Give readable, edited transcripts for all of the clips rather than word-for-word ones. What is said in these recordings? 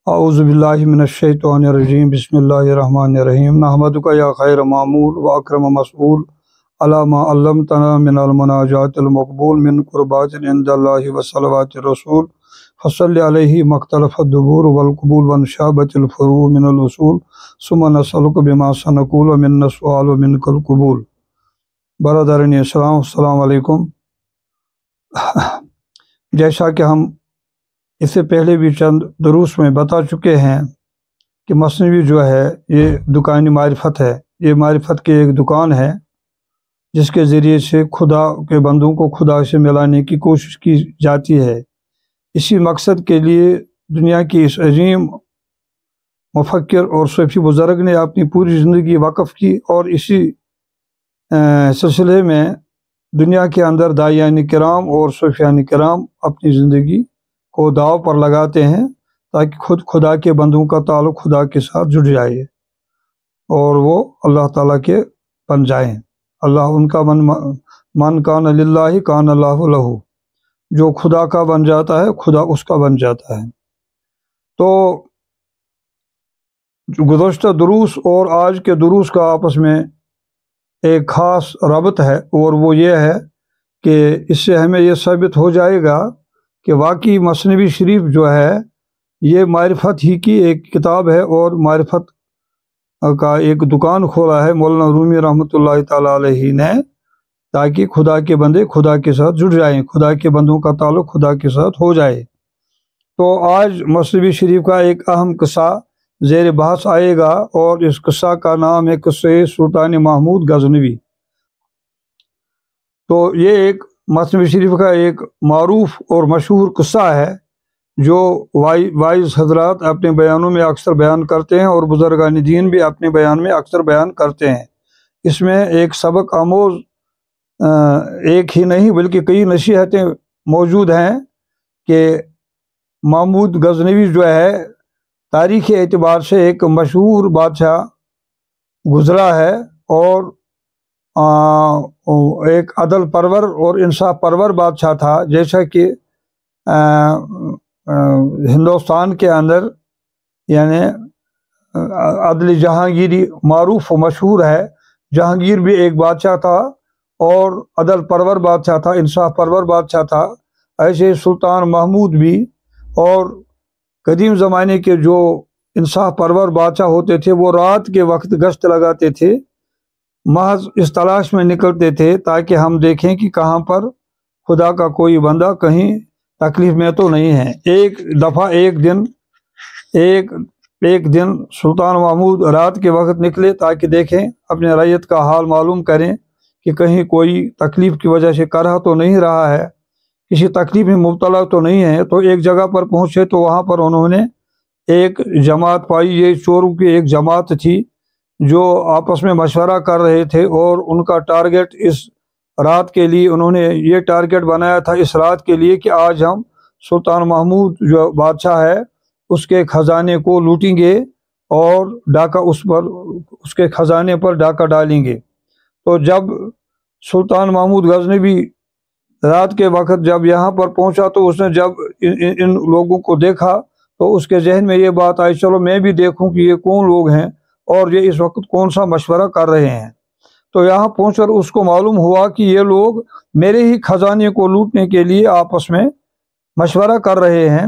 اعوذ باللہ من الشیطان الرجیم بسم اللہ الرحمن الرحیم نحمدک یا خیر معمول و اکرم مسئول علی ما علمتنا من المناجات المقبول من قربات عند اللہ و صلوات الرسول فصلی علیہ مختلف الدبور والقبول وانشابت الفروع من الاصول ثم نسألک بما سنقول ومن السؤال ومنک القبول۔ برادرین اسلام، السلام علیکم۔ جیسا کہ ہم اس سے پہلے بھی چند دروس میں بتا چکے ہیں کہ مثنوی جو ہے یہ دکان معرفت ہے، یہ معرفت کی ایک دکان ہے جس کے ذریعے سے خدا کے بندوں کو خدا سے ملانے کی کوشش کی جاتی ہے۔ اسی مقصد کے لیے دنیا کی اس عظیم مفکر اور صوفی بزرگ نے اپنی پوری زندگی وقف کی، اور اسی سلسلے میں دنیا کے اندر داعیان کرام اور صوفیان کرام اپنی زندگی کو داؤ پر لگاتے ہیں تاکہ خدا کے بندوں کا تعلق خدا کے ساتھ جڑ جائے اور وہ اللہ تعالیٰ کے بن جائیں۔ اللہ ان کا من کان للہ کان اللہ لہ، جو خدا کا بن جاتا ہے خدا اس کا بن جاتا ہے۔ تو گزشتہ دروس اور آج کے دروس کا آپس میں ایک خاص ربط ہے، اور وہ یہ ہے کہ اس سے ہمیں یہ ثابت ہو جائے گا کہ واقعی مثنوی شریف جو ہے یہ معرفت ہی کی ایک کتاب ہے، اور معرفت کا ایک دکان کھولا ہے مولانا رومی رحمۃ اللہ تعالیٰ علیہ نے، تاکہ خدا کے بندے خدا کے ساتھ جڑ جائیں، خدا کے بندوں کا تعلق خدا کے ساتھ ہو جائے۔ تو آج مثنوی شریف کا ایک اہم قصہ زیر بحث آئے گا، اور اس قصہ کا نام ہے قصہ سلطان محمود غزنوی۔ تو یہ ایک مثنوی شریف کا ایک معروف اور مشہور قصہ ہے جو وائز حضرات اپنے بیانوں میں اکثر بیان کرتے ہیں، اور بزرگان دین بھی اپنے بیان میں اکثر بیان کرتے ہیں۔ اس میں ایک سبق آموز ایک ہی نہیں بلکہ کئی نصیحتیں موجود ہیں کہ محمود غزنوی جو ہے تاریخی اعتبار سے ایک مشہور بادشاہ گزرا ہے، اور ایک عدل پرور اور انصاف پرور بادشاہ تھا، جیسا کہ ہندوستان کے اندر یعنی عدل جہانگیری معروف و مشہور ہے۔ جہانگیر بھی ایک بادشاہ تھا اور عدل پرور بادشاہ تھا، انصاف پرور بادشاہ تھا، ایسے سلطان محمود بھی۔ اور قدیم زمانے کے جو انصاف پرور بادشاہ ہوتے تھے وہ رات کے وقت گشت لگاتے تھے، محض اس تلاش میں نکلتے تھے تاکہ ہم دیکھیں کہ کہاں پر خدا کا کوئی بندہ کہیں تکلیف میں تو نہیں ہے۔ ایک دفعہ ایک دن سلطان محمود رات کے وقت نکلے تاکہ دیکھیں، اپنے رعیت کا حال معلوم کریں کہ کہیں کوئی تکلیف کی وجہ سے کرہ تو نہیں رہا ہے، کسی تکلیف میں مبتلا تو نہیں ہے۔ تو ایک جگہ پر پہنچے تو وہاں پر انہوں نے ایک جماعت پائی، یہ چوروں کی ایک جماعت تھی جو آپس میں مشورہ کر رہے تھے، اور ان کا ٹارگٹ اس رات کے لیے انہوں نے یہ ٹارگٹ بنایا تھا اس رات کے لیے کہ آج ہم سلطان محمود جو بادشاہ ہے اس کے خزانے کو لوٹیں گے اور ڈاکہ اس کے خزانے پر ڈاکہ ڈالیں گے۔ تو جب سلطان محمود غزنوی رات کے وقت جب یہاں پر پہنچا تو اس نے جب ان لوگوں کو دیکھا تو اس کے ذہن میں یہ بات آئی، چلو میں بھی دیکھوں کہ یہ کون لوگ ہیں اور یہ اس وقت کون سا مشورہ کر رہے ہیں۔ تو یہاں پہنچ کر اس کو معلوم ہوا کہ یہ لوگ میرے ہی خزانے کو لوٹنے کے لیے آپس میں مشورہ کر رہے ہیں۔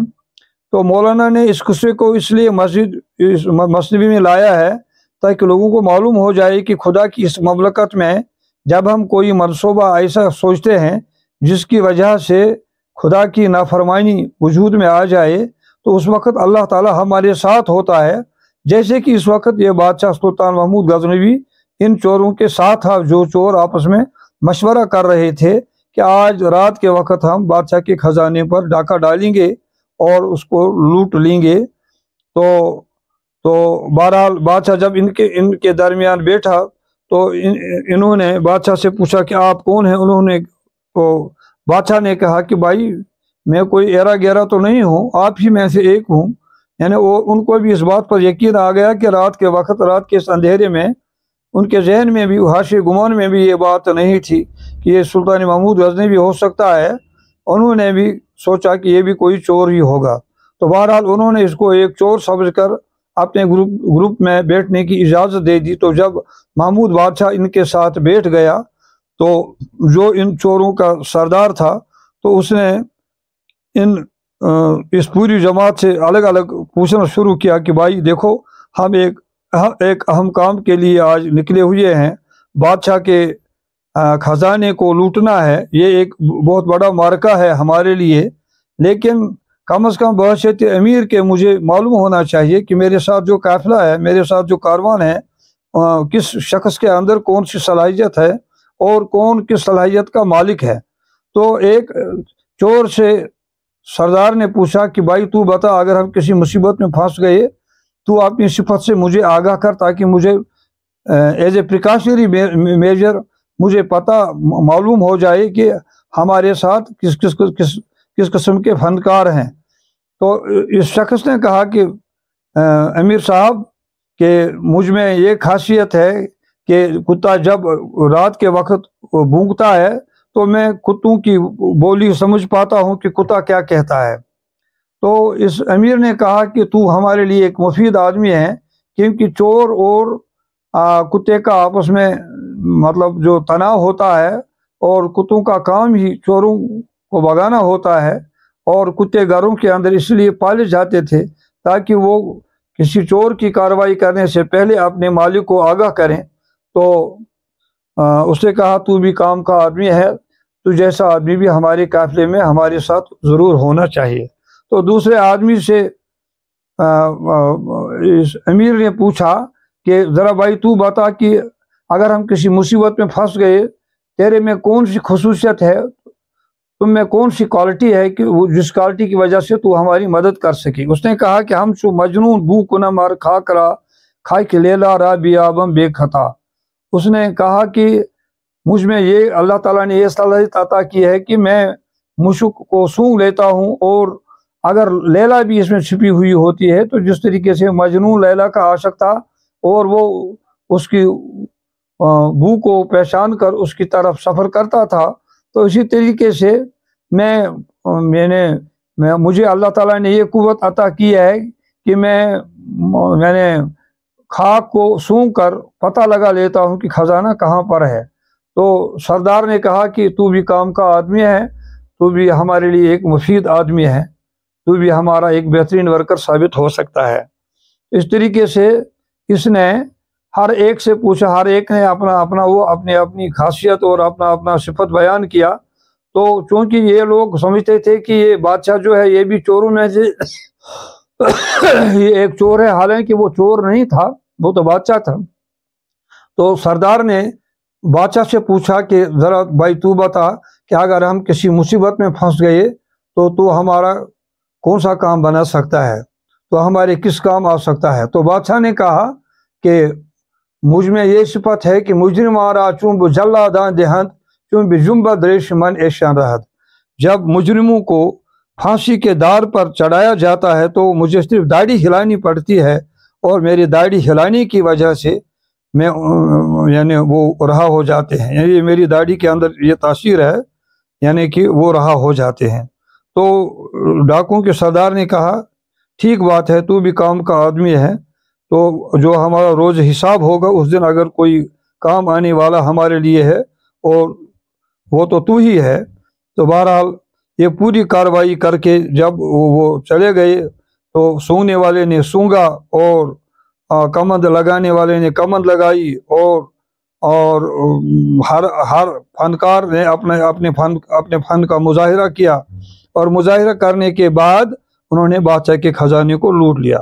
تو مولانا نے اس قصے کو اس لیے مثنوی میں لایا ہے تاکہ لوگوں کو معلوم ہو جائے کہ خدا کی اس مملکت میں جب ہم کوئی منصوبہ ایسا سوچتے ہیں جس کی وجہ سے خدا کی نافرمانی وجود میں آ جائے تو اس وقت اللہ تعالی ہمارے ساتھ ہوتا ہے، جیسے کہ اس وقت یہ بادشاہ سلطان محمود غزنوی ان چوروں کے ساتھ تھا، جو چور آپس میں مشورہ کر رہے تھے کہ آج رات کے وقت ہم بادشاہ کے خزانے پر ڈاکہ ڈالیں گے اور اس کو لوٹ لیں گے۔ تو بہرحال بادشاہ جب ان کے درمیان بیٹھا تو انہوں نے بادشاہ سے پوچھا کہ آپ کون ہیں؟ بادشاہ نے کہا کہ بھائی میں کوئی ایرا گیرا تو نہیں ہوں، آپ ہی میں سے ایک ہوں۔ یعنی ان کو بھی اس بات پر یقین آ گیا کہ رات کے وقت، رات کے اس اندھیرے میں ان کے ذہن میں بھی، حاشی گمان میں بھی یہ بات نہیں تھی کہ یہ سلطان محمود غزنوی ہو سکتا ہے۔ انہوں نے بھی سوچا کہ یہ بھی کوئی چور ہی ہوگا۔ تو بہرحال انہوں نے اس کو ایک چور سمجھ کر اپنے گروپ میں بیٹھنے کی اجازت دے دی۔ تو جب محمود بادشاہ ان کے ساتھ بیٹھ گیا تو جو ان چوروں کا سردار تھا تو اس نے اس پوری جماعت سے الگ الگ پوچھنا شروع کیا کہ بھائی دیکھو، ہم ایک اہم کام کے لیے آج نکلے ہوئے ہیں، بادشاہ کے خزانے کو لوٹنا ہے، یہ ایک بہت بڑا معرکہ ہے ہمارے لیے، لیکن کم از کم بحیثیت امیر کے مجھے معلوم ہونا چاہیے کہ میرے ساتھ جو قافلہ ہے، میرے ساتھ جو کاروان ہے، کس شخص کے اندر کون سی صلاحیت ہے اور کون کس صلاحیت کا مالک ہے۔ تو ایک چور سے سردار نے پوچھا کہ بھائی تو بتا، اگر ہم کسی مصیبت میں پھنس گئے تو اپنی صفت سے مجھے آگاہ کر، تاکہ مجھے ایز اے پریکاشنری میجر مجھے پتہ معلوم ہو جائے کہ ہمارے ساتھ کس قسم کے فنکار ہیں۔ تو اس شخص نے کہا کہ امیر صاحب کہ مجھ میں یہ خاصیت ہے کہ کتا جب رات کے وقت بھونکتا ہے تو میں کتوں کی بولی سمجھ پاتا ہوں کہ کتا کیا کہتا ہے۔ تو اس امیر نے کہا کہ تو ہمارے لیے ایک مفید آدمی ہے، کیونکہ چور اور کتے کا آپس میں مطلب جو تناؤ ہوتا ہے، اور کتوں کا کام ہی چوروں کو بھگانا ہوتا ہے، اور کتے گھروں کے اندر اس لیے پالے جاتے تھے تاکہ وہ کسی چور کی کارروائی کرنے سے پہلے اپنے مالک کو آگاہ کریں۔ تو اس نے کہا تو بھی کام کا آدمی ہے، تو جیسا آدمی بھی ہمارے قافلے میں ہمارے ساتھ ضرور ہونا چاہیے۔ تو دوسرے آدمی سے اس امیر نے پوچھا کہ ذرا بھائی تو بتا کہ اگر ہم کسی مصیبت میں پھنس گئے، تیرے میں کون سی خصوصیت ہے، تم میں کون سی کوالٹی ہے کہ جس کوالٹی کی وجہ سے تو ہماری مدد کر سکی۔ اس نے کہا کہ ہم چو مجنون بو کنا مار کھا کرا کھائی کے لیلا را بیابم بے خطا۔ اس نے کہا کہ مجھ میں یہ اللہ تعالیٰ نے یہ صلاحیت عطا کی ہے کہ میں مشک کو سونگھ لیتا ہوں، اور اگر لیلا بھی اس میں چھپی ہوئی ہوتی ہے تو جس طریقے سے مجنون لیلا کا عاشق تھا اور وہ اس کی بو کو پہچان کر اس کی طرف سفر کرتا تھا، تو اسی طریقے سے مجھے اللہ تعالیٰ نے یہ قوت عطا کی ہے کہ میں نے خاک کو سونگھ کر پتہ لگا لیتا ہوں کہ خزانہ کہاں پر ہے۔ تو سردار نے کہا کہ تو بھی کام کا آدمی ہے، تو بھی ہمارے لیے ایک مفید آدمی ہے، تو بھی ہمارا ایک بہترین ورکر ثابت ہو سکتا ہے۔ اس طریقے سے اس نے ہر ایک سے پوچھا، ہر ایک نے اپنی خاصیت اور اپنا صفت بیان کیا۔ تو چونکہ یہ لوگ سمجھتے تھے کہ یہ بادشاہ جو ہے یہ بھی چوروں میں سے یہ ایک چور ہے، حالانکہ وہ چور نہیں تھا، وہ تو بادشاہ تھا۔ تو سردار نے بادشاہ سے پوچھا کہ ذرا بھائی تو بتا کہ اگر ہم کسی مصیبت میں پھنس گئے تو ہمارا کون سا کام بنا سکتا ہے، تو ہمارے کس کام آ سکتا ہے۔ تو بادشاہ نے کہا کہ مجھ میں یہ صفت ہے کہ مجرم آرا چونب جلا دان دہند چونب جمبہ دریش من ایشان رہد۔ جب مجرموں کو پھانسی کے دار پر چڑھایا جاتا ہے تو مجھے صرف داڑھی ہلانی پڑتی ہے، اور میری داڑھی ہلانے کی وجہ سے میں یعنی وہ رہا ہو جاتے ہیں، یعنی میری داڑھی کے اندر یہ تاثیر ہے، یعنی کہ وہ رہا ہو جاتے ہیں۔ تو ڈاکوں کے سردار نے کہا ٹھیک بات ہے، تو بھی کام کا آدمی ہے، تو جو ہمارا روز حساب ہوگا اس دن اگر کوئی کام آنے والا ہمارے لیے ہے اور وہ تو ہی ہے۔ تو بہرحال یہ پوری کارروائی کر کے جب وہ چلے گئے تو سونگنے والے نے سونگا، اور کمند لگانے والے نے کمند لگائی، اور ہر فنکار نے اپنے فن کا مظاہرہ کیا، اور مظاہرہ کرنے کے بعد انہوں نے بادشاہ کے خزانے کو لوٹ لیا۔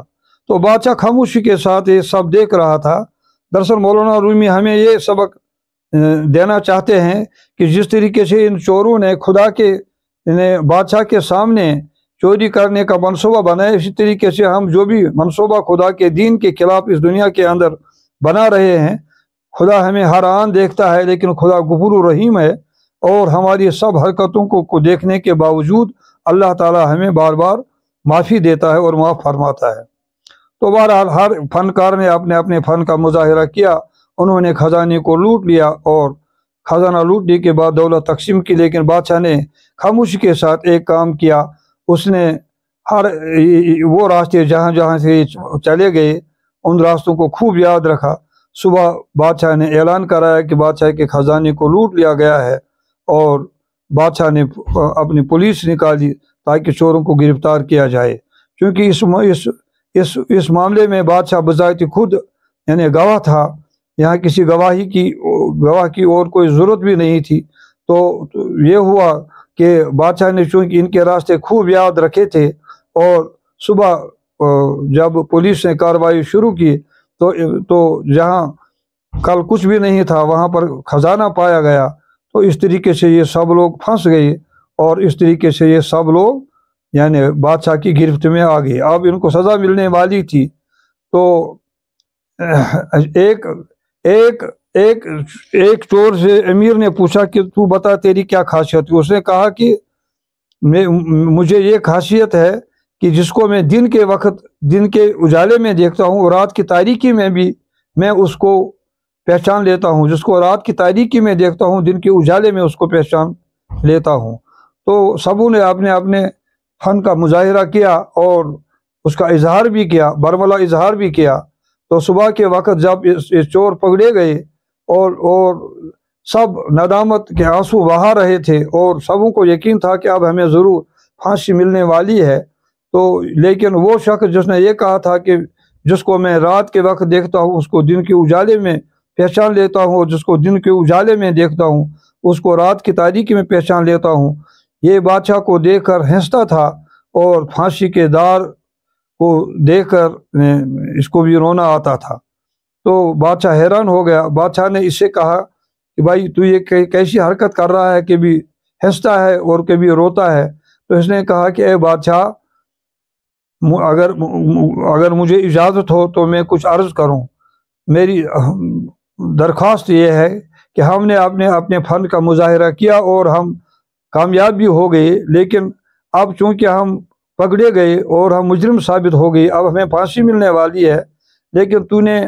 تو بادشاہ خاموشی کے ساتھ یہ سب دیکھ رہا تھا۔ دراصل مولانا رومی ہمیں یہ سبق دینا چاہتے ہیں کہ جس طریقے سے ان چوروں نے خدا کے بادشاہ کے سامنے چوری کرنے کا منصوبہ بنایا، اسی طریقے سے ہم جو بھی منصوبہ خدا کے دین کے خلاف اس دنیا کے اندر بنا رہے ہیں، خدا ہمیں ہر آن دیکھتا ہے، لیکن خدا غفور الرحیم ہے، اور ہماری سب حرکتوں کو دیکھنے کے باوجود اللہ تعالی ہمیں بار بار معافی دیتا ہے اور معاف فرماتا ہے۔ تو بہرحال ہر فنکار نے اپنے فن کا مظاہرہ کیا، انہوں نے خزانے کو لوٹ لیا، اور خزانہ لوٹنے کے بعد دولت تقسیم کی، لیکن بادشاہ نے خاموشی کے ساتھ ایک کام کیا، اس نے ہر وہ راستے جہاں جہاں سے چلے گئے ان راستوں کو خوب یاد رکھا۔ صبح بادشاہ نے اعلان کرایا کہ بادشاہ کے خزانے کو لوٹ لیا گیا ہے، اور بادشاہ نے اپنی پولیس نکالی تاکہ چوروں کو گرفتار کیا جائے، کیونکہ اس معاملے میں بادشاہ بذات خود یعنی گواہ تھا، یہاں کسی گواہ کی اور کوئی ضرورت بھی نہیں تھی۔ تو یہ ہوا کہ بادشاہ نے چونکہ ان کے راستے خوب یاد رکھے تھے، اور صبح جب پولیس نے کارروائی شروع کی تو جہاں کل کچھ بھی نہیں تھا وہاں پر خزانہ پایا گیا، تو اس طریقے سے یہ سب لوگ پھنس گئے، اور اس طریقے سے یہ سب لوگ یعنی بادشاہ کی گرفت میں آ گئے۔ اب ان کو سزا ملنے والی تھی۔ تو ایک چور سے امیر نے پوچھا کہ تو بتا تیری کیا خاصیت ہے؟ اس نے کہا کہ مجھے یہ خاصیت ہے کہ جس کو میں دن کے وقت دن کے اجالے میں دیکھتا ہوں، رات کی تاریکی میں بھی میں اس کو پہچان لیتا ہوں، جس کو رات کی تاریکی میں دیکھتا ہوں دن کے اجالے میں اس کو پہچان لیتا ہوں۔ تو سبوں نے اپنے اپنے فن کا مظاہرہ کیا اور اس کا اظہار بھی کیا، برملا اظہار بھی کیا۔ تو صبح کے وقت جب یہ چور پکڑے گئے اور سب ندامت کے آنسو بہا رہے تھے، اور سبوں کو یقین تھا کہ اب ہمیں ضرور پھانسی ملنے والی ہے، تو لیکن وہ شخص جس نے یہ کہا تھا کہ جس کو میں رات کے وقت دیکھتا ہوں اس کو دن کے اجالے میں پہچان لیتا ہوں، اور جس کو دن کے اجالے میں دیکھتا ہوں اس کو رات کی تاریکی میں پہچان لیتا ہوں، یہ بادشاہ کو دیکھ کر ہنستا تھا، اور پھانسی کے دار کو دیکھ کر اس کو بھی رونا آتا تھا۔ تو بادشاہ حیران ہو گیا۔ بادشاہ نے اس سے کہا کہ بھائی تو یہ کیسی حرکت کر رہا ہے، کبھی ہنستا ہے اور کبھی روتا ہے؟ تو اس نے کہا کہ اے بادشاہ، اگر مجھے اجازت ہو تو میں کچھ عرض کروں۔ میری درخواست یہ ہے کہ ہم نے اپنے فن کا مظاہرہ کیا اور ہم کامیاب بھی ہو گئے، لیکن اب چونکہ ہم پکڑے گئے اور ہم مجرم ثابت ہو گئے، اب ہمیں پھانسی ملنے والی ہے، لیکن تو نے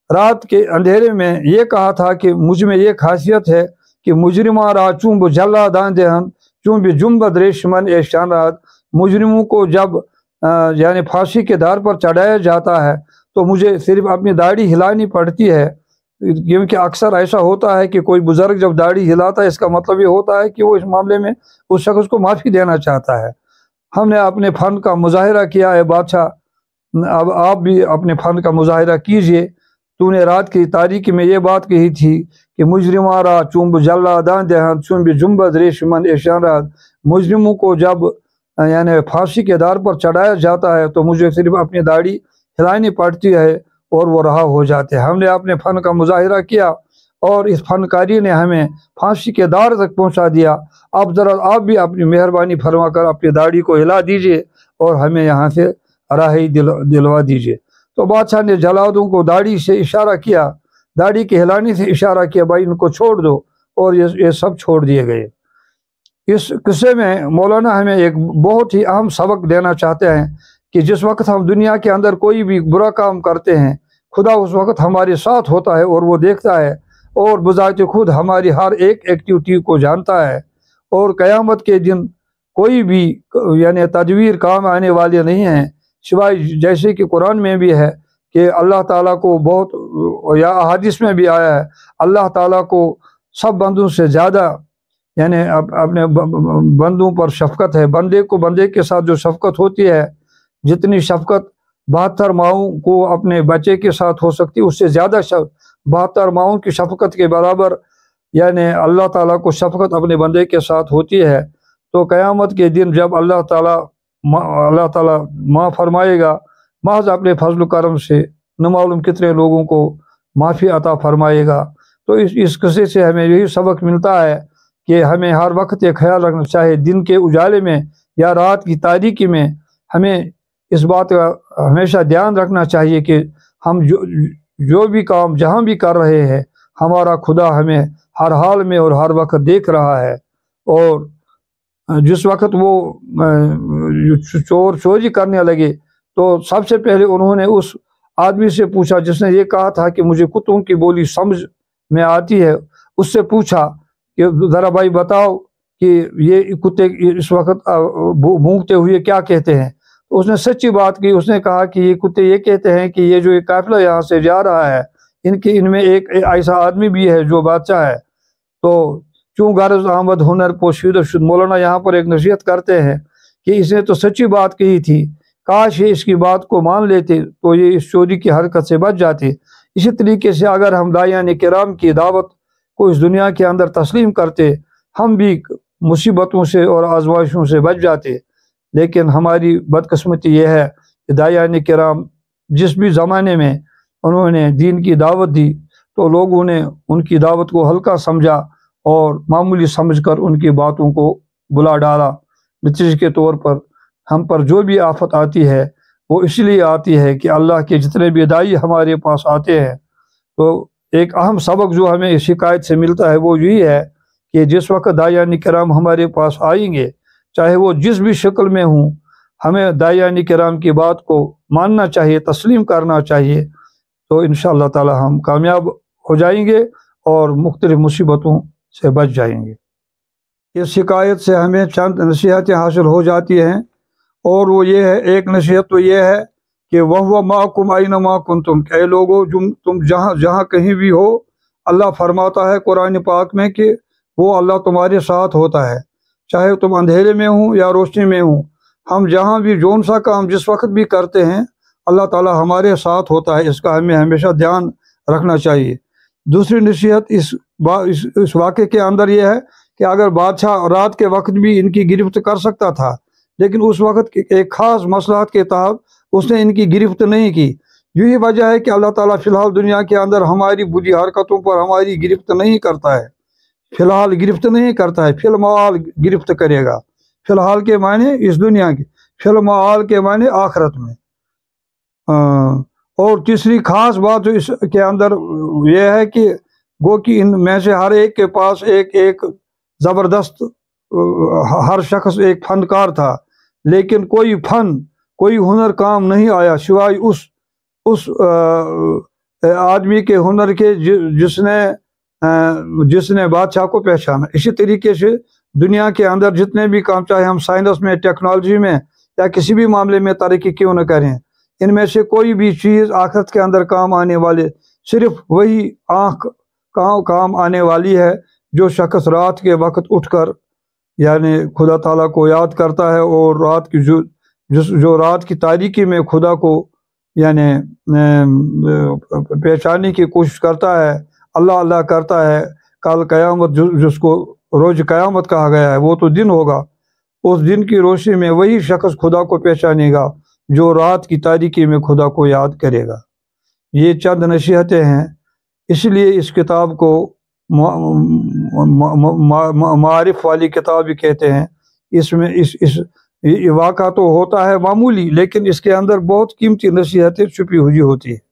رات کے اندھیرے میں یہ کہا تھا کہ مجھ میں یہ خاصیت ہے کہ مجرمہ را چونب جلا دان دہن چونب جنب ریشمن ایشان رات، مجرموں کو جب یعنی پھانسی کے دار پر چڑھایا جاتا ہے تو مجھے صرف اپنی داڑھی ہلانی پڑتی ہے، کیونکہ اکثر ایسا ہوتا ہے کہ کوئی بزرگ جب داڑھی ہلاتا ہے اس کا مطلب یہ ہوتا ہے کہ وہ اس معاملے میں اس شخص کو معافی دینا چاہتا ہے۔ ہم نے اپنے فن کا مظاہرہ کیا ہے بادشاہ، اب آپ بھی اپنے فن کا مظاہرہ کیجئے۔ تو نے رات کی تاریکی میں یہ بات کہی تھی کہ مجرمہ را چونب جلا دان دہن چونب جنب ریشمن ایشان رات، مجرموں کو جب یعنی پھانسی کے دار پر چڑھایا جاتا ہے تو مجھے صرف اپنی داڑھی ہلانی پڑتی ہے اور وہ رہا ہو جاتے ہیں۔ ہم نے اپنے فن کا مظاہرہ کیا اور اس فنکاری نے ہمیں پھانسی کے دار تک پہنچا دیا۔ اب ذرا آپ بھی اپنی مہربانی فرما کر اپنی داڑھی کو ہلا دیجئے اور ہمیں یہاں سے راہی دلوا دیجئے۔ تو بادشاہ نے جلادوں کو داڑھی سے اشارہ کیا، داڑھی کے ہلانے سے اشارہ کیا، بھائی ان کو چھوڑ دو، اور یہ سب چھوڑ دیے گئے۔ اس قصے میں مولانا ہمیں ایک بہت ہی اہم سبق دینا چاہتے ہیں کہ جس وقت ہم دنیا کے اندر کوئی بھی برا کام کرتے ہیں، خدا اس وقت ہمارے ساتھ ہوتا ہے اور وہ دیکھتا ہے، اور بذات خود ہماری ہر ایک ایکٹیویٹی کو جانتا ہے، اور قیامت کے دن کوئی بھی یعنی تدبیر کام آنے والے نہیں ہیں، سوائے جیسے کہ قرآن میں بھی ہے کہ اللہ تعالیٰ کو بہت، یا احادیث میں بھی آیا ہے، اللہ تعالیٰ کو سب بندوں سے زیادہ یعنی اپنے بندوں پر شفقت ہے۔ بندے کو بندے کے ساتھ جو شفقت ہوتی ہے، جتنی شفقت 72 ماؤں کو اپنے بچے کے ساتھ ہو سکتی، اس سے زیادہ 72 ماؤں کی شفقت کے برابر یعنی اللہ تعالیٰ کو شفقت اپنے بندے کے ساتھ ہوتی ہے۔ تو قیامت کے دن جب اللہ تعالیٰ معاف فرمائے گا، محض اپنے فضل و کرم سے نہ معلوم کتنے لوگوں کو معافی عطا فرمائے گا۔ تو اس قصے سے ہمیں یہی سبق ملتا ہے کہ ہمیں ہر وقت یہ خیال رکھنا چاہے، دن کے اجالے میں یا رات کی تاریکی میں ہمیں اس بات کا ہمیشہ دھیان رکھنا چاہیے کہ ہم جو بھی کام جہاں بھی کر رہے ہیں، ہمارا خدا ہمیں ہر حال میں اور ہر وقت دیکھ رہا ہے۔ اور جس وقت وہ چور چوری کرنے لگے تو سب سے پہلے انہوں نے اس آدمی سے پوچھا جس نے یہ کہا تھا کہ مجھے کتوں کی بولی سمجھ میں آتی ہے، اس سے پوچھا کہ ذرا بھائی بتاؤ کہ یہ کتے اس وقت بھونکتے ہوئے کیا کہتے ہیں؟ تو اس نے سچی بات کی، اس نے کہا کہ یہ کتے یہ کہتے ہیں کہ یہ جو ایک قافلہ یہاں سے جا رہا ہے ان میں ایک ایسا آدمی بھی ہے جو بادشاہ ہے، تو چوں غرض آمد ہنر پوشیدہ شد۔ مولانا یہاں پر ایک نصیحت کرتے ہیں کہ اس نے تو سچی بات کہی تھی، کاش یہ اس کی بات کو مان لیتے تو یہ اس چوری کی حرکت سے بچ جاتے۔ اسی طریقے سے اگر ہم داعیان کرام کی دعوت کو اس دنیا کے اندر تسلیم کرتے، ہم بھی مصیبتوں سے اور آزمائشوں سے بچ جاتے۔ لیکن ہماری بدقسمتی یہ ہے کہ داعیان کرام جس بھی زمانے میں انہوں نے دین کی دعوت دی تو لوگوں نے ان کی دعوت کو ہلکا سمجھا اور معمولی سمجھ کر ان کی باتوں کو بلا ڈالا۔ نتیجے کے طور پر ہم پر جو بھی آفت آتی ہے وہ اس لیے آتی ہے کہ اللہ کے جتنے بھی داعی ہمارے پاس آتے ہیں، تو ایک اہم سبق جو ہمیں اس شکایت سے ملتا ہے وہ یہی ہے کہ جس وقت داعیان کرام ہمارے پاس آئیں گے، چاہے وہ جس بھی شکل میں ہوں، ہمیں داعیان کرام کی بات کو ماننا چاہیے، تسلیم کرنا چاہیے، تو انشاءاللہ تعالی ہم کامیاب ہو جائیں گے اور مختلف مصیبتوں سے بچ جائیں گے۔ اس شکایت سے ہمیں چند نصیحتیں حاصل ہو جاتی ہیں، اور وہ یہ ہے، ایک نصیحت تو یہ ہے کہ وَهُوَ مَعَكُمْ أَيْنَمَا كُنْتُمْ، کہ اے لوگو تم جہاں کہیں بھی ہو، اللہ فرماتا ہے قرآن پاک میں کہ وہ اللہ تمہارے ساتھ ہوتا ہے، چاہے تم اندھیرے میں ہوں یا روشنی میں ہوں، ہم جہاں بھی جون سا کام جس وقت بھی کرتے ہیں اللہ تعالی ہمارے ساتھ ہوتا ہے، اس کا ہمیں ہمیشہ دھیان رکھنا چاہیے۔ دوسری نصیحت اس واقعے کے اندر یہ ہے کہ اگر بادشاہ رات کے وقت بھی ان کی گرفت کر سکتا تھا، لیکن اس وقت ایک خاص مصلحت کے تحت اس نے ان کی گرفت نہیں کی۔ یہی وجہ ہے کہ اللہ تعالیٰ فی الحال دنیا کے اندر ہماری بری حرکتوں پر ہماری گرفت نہیں کرتا ہے، فی الحال گرفت نہیں کرتا ہے، فی المعال گرفت کرے گا۔ فی الحال کے معنی اس دنیا کے، فی المعال کے معنی آخرت میں۔ اور تیسری خاص بات جو اس کے اندر یہ ہے کہ گو کہ ان میں سے ہر ایک کے پاس ایک زبردست، ہر شخص ایک فنکار تھا، لیکن کوئی فن، کوئی ہنر کام نہیں آیا سوائے اس آدمی کے ہنر کے جس نے بادشاہ کو پہچانا۔ اسی طریقے سے دنیا کے اندر جتنے بھی کام، چاہے ہم سائنس میں، ٹیکنالوجی میں یا کسی بھی معاملے میں ترقی کیوں نہ کریں، ان میں سے کوئی بھی چیز آخرت کے اندر کام آنے والے صرف وہی آنکھ کام آنے والی ہے جو شخص رات کے وقت اٹھ کر یعنی خدا تعالیٰ کو یاد کرتا ہے، اور رات کی جو رات کی تاریکی میں خدا کو یعنی پہچاننے کی کوشش کرتا ہے، اللہ اللہ کرتا ہے۔ کل قیامت جس کو روز قیامت کہا گیا ہے، وہ تو دن ہوگا، اس دن کی روشنی میں وہی شخص خدا کو پہچانے گا جو رات کی تاریکی میں خدا کو یاد کرے گا۔ یہ چند نصیحتیں ہیں، اس لیے اس کتاب کو معارف والی کتاب بھی کہتے ہیں۔ اس میں یہ واقعہ تو ہوتا ہے معمولی، لیکن اس کے اندر بہت قیمتی نصیحتیں چھپی ہوئی ہوتی ہیں۔